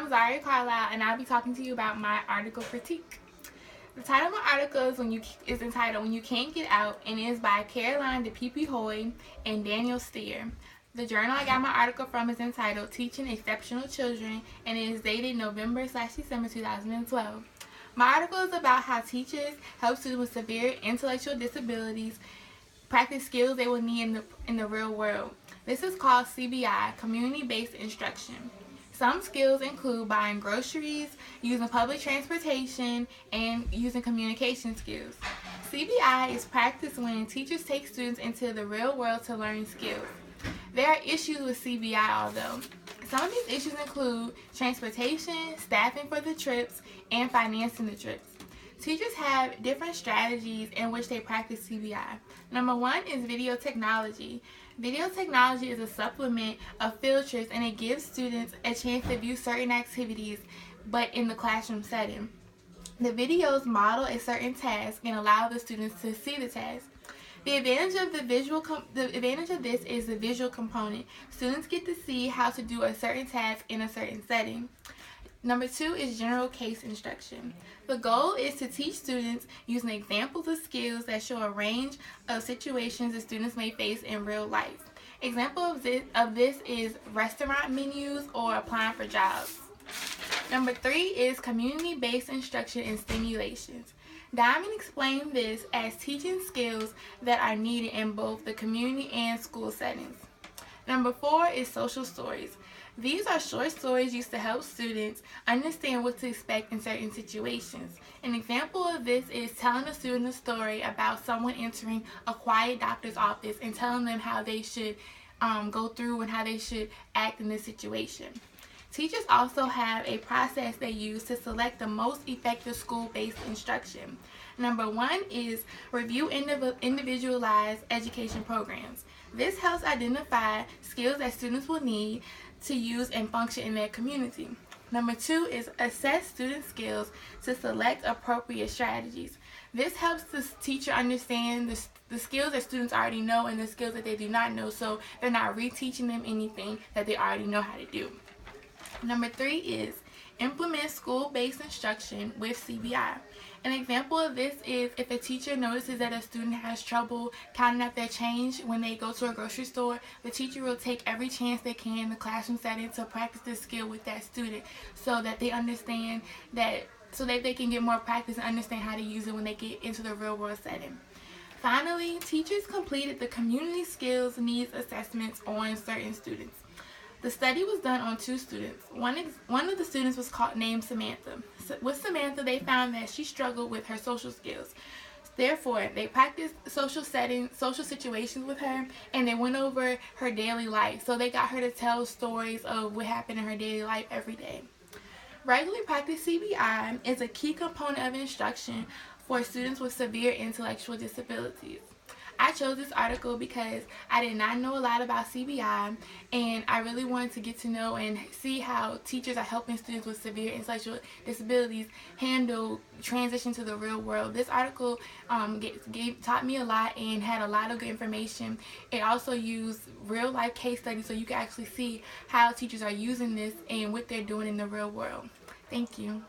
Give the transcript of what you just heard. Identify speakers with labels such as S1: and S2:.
S1: I'm Zaria Carlisle, and I'll be talking to you about my article critique. The title of my article is entitled "When You Can't Get Out," and it is by Caroline DePipi Hoy and Daniel Steer. The journal I got my article from is entitled "Teaching Exceptional Children," and it is dated November/December 2012. My article is about how teachers help students with severe intellectual disabilities practice skills they will need in the real world. This is called CBI, Community-Based Instruction. Some skills include buying groceries, using public transportation, and using communication skills. CBI is practiced when teachers take students into the real world to learn skills. There are issues with CBI, although. Some of these issues include transportation, staffing for the trips, and financing the trips. Teachers have different strategies in which they practice CBI. Number one is video technology. Video technology is a supplement of field trips, and it gives students a chance to view certain activities, but in the classroom setting. The videos model a certain task and allow the students to see the task. The advantage of this is the visual component. Students get to see how to do a certain task in a certain setting. Number two is general case instruction. The goal is to teach students using examples of skills that show a range of situations that students may face in real life. Example of this is restaurant menus or applying for jobs. Number three is community-based instruction and stimulations. Diamond explained this as teaching skills that are needed in both the community and school settings. Number four is social stories. These are short stories used to help students understand what to expect in certain situations. An example of this is telling a student a story about someone entering a quiet doctor's office and telling them how they should go through and how they should act in this situation. Teachers also have a process they use to select the most effective school-based instruction. Number one is review individualized education programs. This helps identify skills that students will need to use and function in their community. Number two is assess student skills to select appropriate strategies. This helps the teacher understand the skills that students already know and the skills that they do not know, so they're not reteaching them anything that they already know how to do. Number three is implement school-based instruction with CBI. An example of this is if a teacher notices that a student has trouble counting up their change when they go to a grocery store, the teacher will take every chance they can in the classroom setting to practice this skill with that student so that they understand so that they can get more practice and understand how to use it when they get into the real world setting. Finally, teachers completed the community skills needs assessments on certain students. The study was done on two students. One of the students was named Samantha. With Samantha, they found that she struggled with her social skills. Therefore, they practiced social situations with her, and they went over her daily life. So they got her to tell stories of what happened in her daily life every day. Regularly practice CBI is a key component of instruction for students with severe intellectual disabilities. I chose this article because I did not know a lot about CBI, and I really wanted to get to know and see how teachers are helping students with severe intellectual disabilities handle transition to the real world. This article taught me a lot and had a lot of good information. It also used real life case studies so you can actually see how teachers are using this and what they're doing in the real world. Thank you.